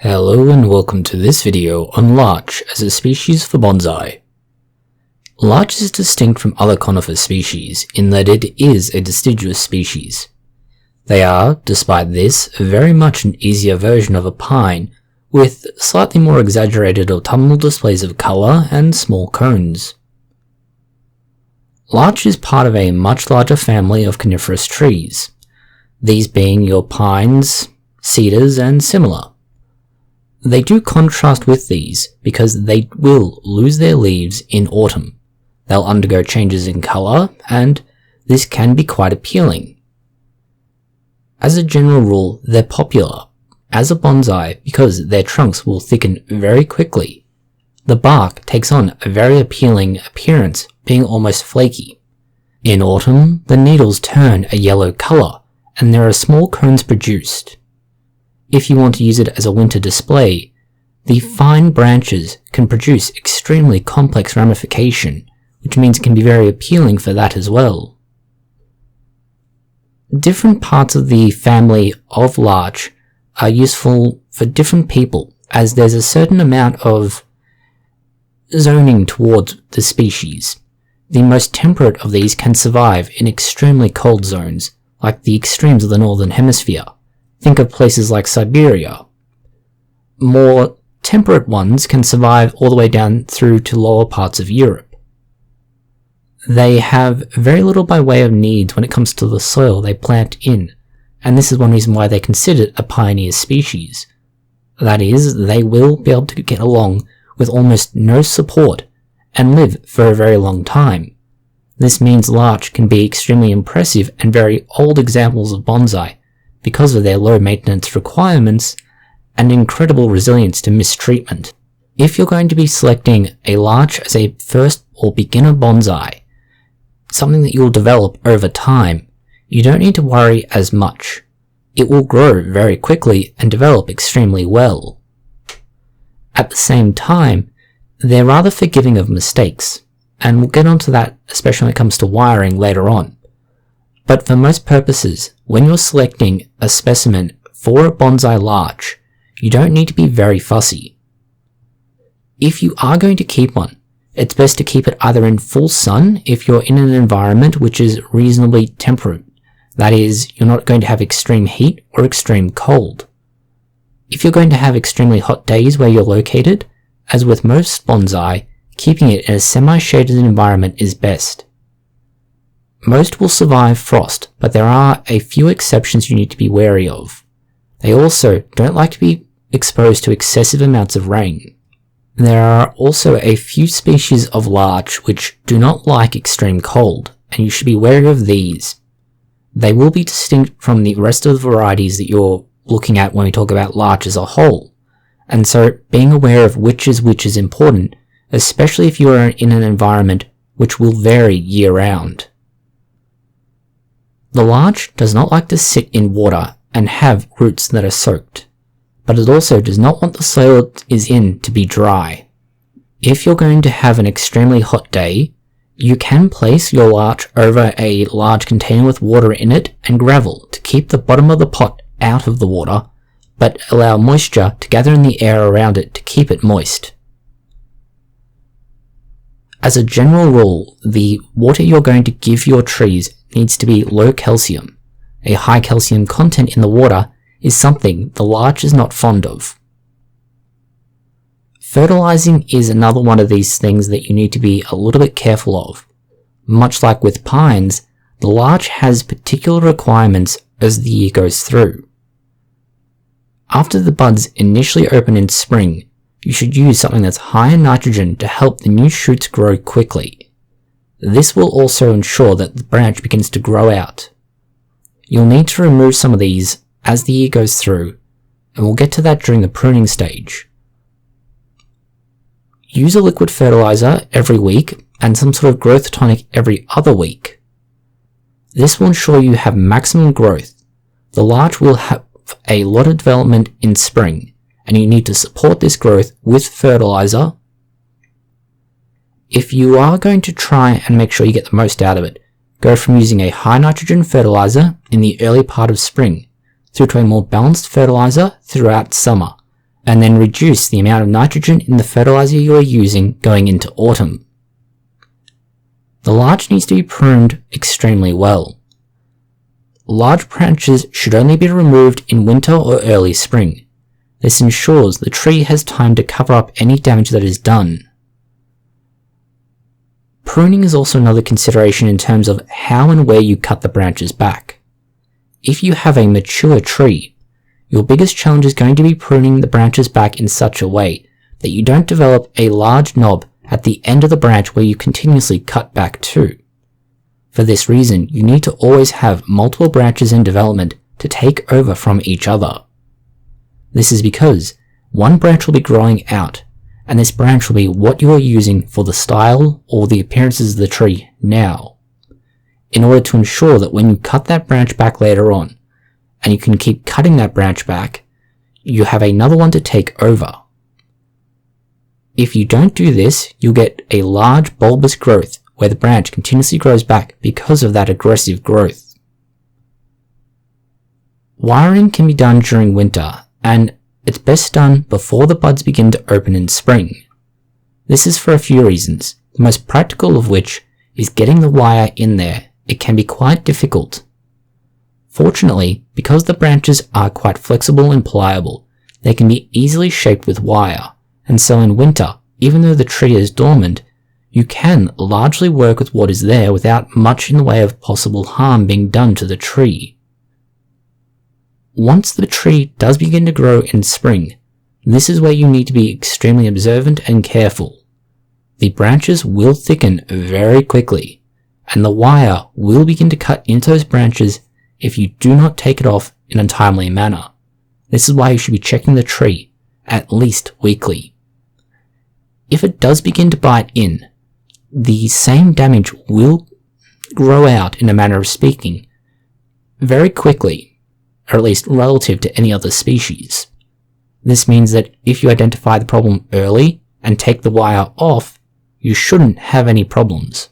Hello and welcome to this video on larch as a species for bonsai. Larch is distinct from other conifer species in that it is a deciduous species. They are, despite this, very much an easier version of a pine, with slightly more exaggerated autumnal displays of colour and small cones. Larch is part of a much larger family of coniferous trees, these being your pines, cedars and similar. They do contrast with these because they will lose their leaves in autumn. They'll undergo changes in colour, and this can be quite appealing. As a general rule, they're popular as a bonsai because their trunks will thicken very quickly. The bark takes on a very appealing appearance, being almost flaky. In autumn, the needles turn a yellow colour, and there are small cones produced. If you want to use it as a winter display, the fine branches can produce extremely complex ramification, which means it can be very appealing for that as well. Different parts of the family of larch are useful for different people, as there's a certain amount of zoning towards the species. The most temperate of these can survive in extremely cold zones, like the extremes of the northern hemisphere. Think of places like Siberia. More temperate ones can survive all the way down through to lower parts of Europe. They have very little by way of needs when it comes to the soil they plant in, and this is one reason why they're considered a pioneer species. That is, they will be able to get along with almost no support and live for a very long time. This means larch can be extremely impressive and very old examples of bonsai, because of their low maintenance requirements and incredible resilience to mistreatment. If you're going to be selecting a larch as a first or beginner bonsai, something that you'll develop over time, you don't need to worry as much. It will grow very quickly and develop extremely well. At the same time, they're rather forgiving of mistakes, and we'll get onto that especially when it comes to wiring later on. But for most purposes, when you're selecting a specimen for a bonsai larch, you don't need to be very fussy. If you are going to keep one, it's best to keep it either in full sun if you're in an environment which is reasonably temperate. That is, you're not going to have extreme heat or extreme cold. If you're going to have extremely hot days where you're located, as with most bonsai, keeping it in a semi-shaded environment is best. Most will survive frost, but there are a few exceptions you need to be wary of. They also don't like to be exposed to excessive amounts of rain. There are also a few species of larch which do not like extreme cold, and you should be wary of these. They will be distinct from the rest of the varieties that you're looking at when we talk about larch as a whole, and so being aware of which is important, especially if you are in an environment which will vary year-round. The larch does not like to sit in water and have roots that are soaked, but it also does not want the soil it is in to be dry. If you're going to have an extremely hot day, you can place your larch over a large container with water in it and gravel to keep the bottom of the pot out of the water, but allow moisture to gather in the air around it to keep it moist. As a general rule, the water you're going to give your trees needs to be low calcium. A high calcium content in the water is something the larch is not fond of. Fertilizing is another one of these things that you need to be a little bit careful of. Much like with pines, the larch has particular requirements as the year goes through. After the buds initially open in spring, you should use something that's high in nitrogen to help the new shoots grow quickly. This will also ensure that the branch begins to grow out. You'll need to remove some of these as the year goes through, and we'll get to that during the pruning stage. Use a liquid fertilizer every week and some sort of growth tonic every other week. This will ensure you have maximum growth. The larch will have a lot of development in spring, and you need to support this growth with fertilizer. If you are going to try and make sure you get the most out of it, go from using a high nitrogen fertilizer in the early part of spring through to a more balanced fertilizer throughout summer, and then reduce the amount of nitrogen in the fertilizer you are using going into autumn. The larch needs to be pruned extremely well. Large branches should only be removed in winter or early spring. This ensures the tree has time to cover up any damage that is done. Pruning is also another consideration in terms of how and where you cut the branches back. If you have a mature tree, your biggest challenge is going to be pruning the branches back in such a way that you don't develop a large knob at the end of the branch where you continuously cut back to. For this reason, you need to always have multiple branches in development to take over from each other. This is because one branch will be growing out, and this branch will be what you are using for the style or the appearances of the tree now, in order to ensure that when you cut that branch back later on, and you can keep cutting that branch back, you have another one to take over. If you don't do this, you'll get a large bulbous growth where the branch continuously grows back because of that aggressive growth. Wiring can be done during winter, and it's best done before the buds begin to open in spring. This is for a few reasons, the most practical of which is getting the wire in there. It can be quite difficult. Fortunately, because the branches are quite flexible and pliable, they can be easily shaped with wire, and so in winter, even though the tree is dormant, you can largely work with what is there without much in the way of possible harm being done to the tree. Once the tree does begin to grow in spring, this is where you need to be extremely observant and careful. The branches will thicken very quickly, and the wire will begin to cut into those branches if you do not take it off in a timely manner. This is why you should be checking the tree at least weekly. If it does begin to bite in, the same damage will grow out, in a manner of speaking, very quickly, or at least relative to any other species. This means that if you identify the problem early and take the wire off, you shouldn't have any problems.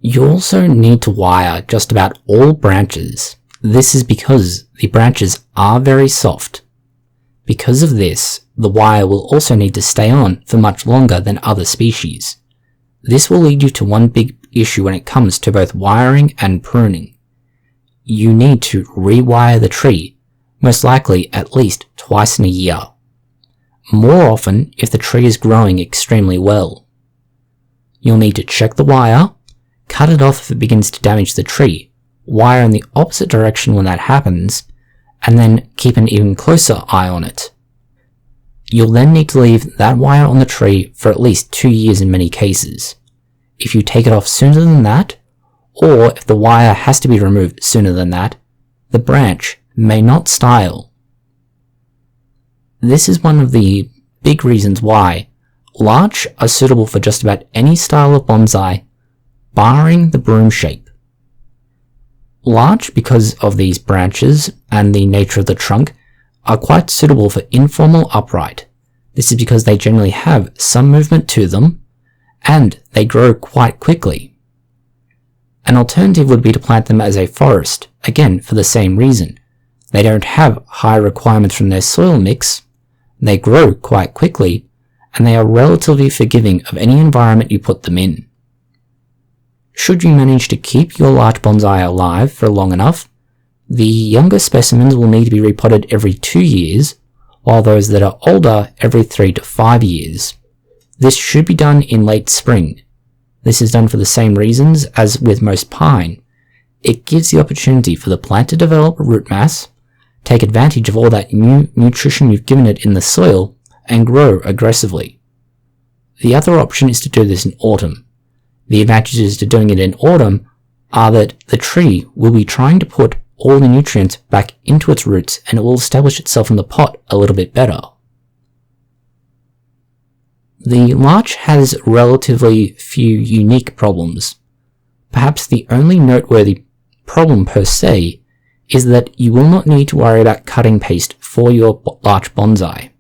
You also need to wire just about all branches. This is because the branches are very soft. Because of this, the wire will also need to stay on for much longer than other species. This will lead you to one big issue when it comes to both wiring and pruning. You need to rewire the tree, most likely at least twice in a year. More often if the tree is growing extremely well. You'll need to check the wire, cut it off if it begins to damage the tree, wire in the opposite direction when that happens, and then keep an even closer eye on it. You'll then need to leave that wire on the tree for at least 2 years in many cases. If you take it off sooner than that, or if the wire has to be removed sooner than that, the branch may not style. This is one of the big reasons why larch are suitable for just about any style of bonsai, barring the broom shape. Larch, because of these branches and the nature of the trunk, are quite suitable for informal upright. This is because they generally have some movement to them, and they grow quite quickly. An alternative would be to plant them as a forest, again for the same reason. They don't have high requirements from their soil mix, they grow quite quickly, and they are relatively forgiving of any environment you put them in. Should you manage to keep your larch bonsai alive for long enough, the younger specimens will need to be repotted every 2 years, while those that are older every 3 to 5 years. This should be done in late spring. This is done for the same reasons as with most pine. It gives the opportunity for the plant to develop a root mass, take advantage of all that new nutrition you've given it in the soil, and grow aggressively. The other option is to do this in autumn. The advantages to doing it in autumn are that the tree will be trying to put all the nutrients back into its roots, and it will establish itself in the pot a little bit better. The larch has relatively few unique problems. Perhaps the only noteworthy problem per se is that you will not need to worry about cutting paste for your larch bonsai.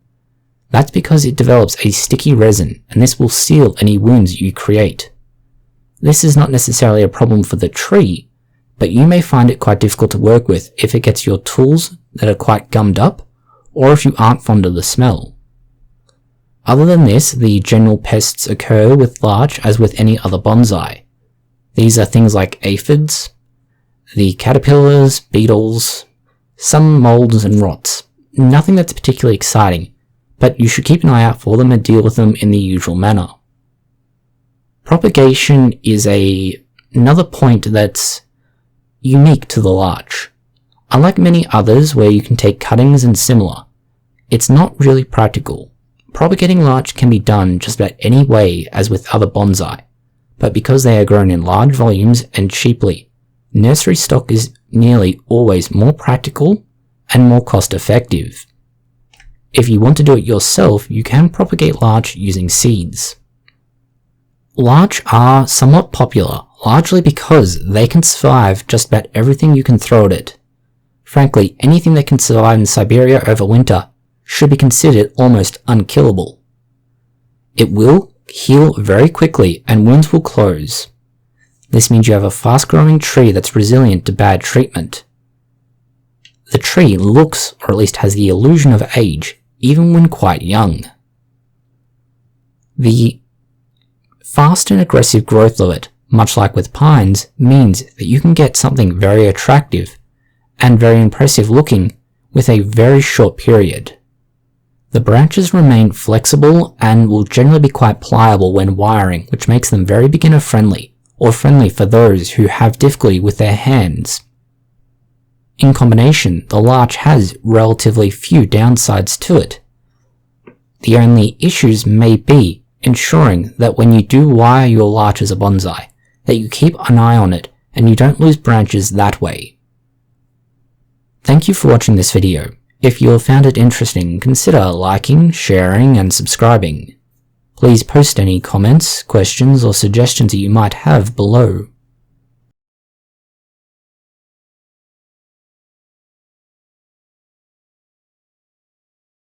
That's because it develops a sticky resin, and this will seal any wounds you create. This is not necessarily a problem for the tree, but you may find it quite difficult to work with if it gets your tools that are quite gummed up, or if you aren't fond of the smell. Other than this, the general pests occur with larch as with any other bonsai. These are things like aphids, the caterpillars, beetles, some molds and rots. Nothing that's particularly exciting, but you should keep an eye out for them and deal with them in the usual manner. Propagation is another point that's unique to the larch. Unlike many others where you can take cuttings and similar, it's not really practical. Propagating larch can be done just about any way as with other bonsai, but because they are grown in large volumes and cheaply, nursery stock is nearly always more practical and more cost effective. If you want to do it yourself, you can propagate larch using seeds. Larch are somewhat popular, largely because they can survive just about everything you can throw at it. Frankly, anything that can survive in Siberia over winter should be considered almost unkillable. It will heal very quickly and wounds will close. This means you have a fast-growing tree that's resilient to bad treatment. The tree looks, or at least has the illusion of age, even when quite young. The fast and aggressive growth of it, much like with pines, means that you can get something very attractive and very impressive looking with a very short period. The branches remain flexible and will generally be quite pliable when wiring, which makes them very beginner friendly, or friendly for those who have difficulty with their hands. In combination, the larch has relatively few downsides to it. The only issues may be ensuring that when you do wire your larch as a bonsai, that you keep an eye on it and you don't lose branches that way. Thank you for watching this video. If you have found it interesting, consider liking, sharing, and subscribing. Please post any comments, questions, or suggestions that you might have below.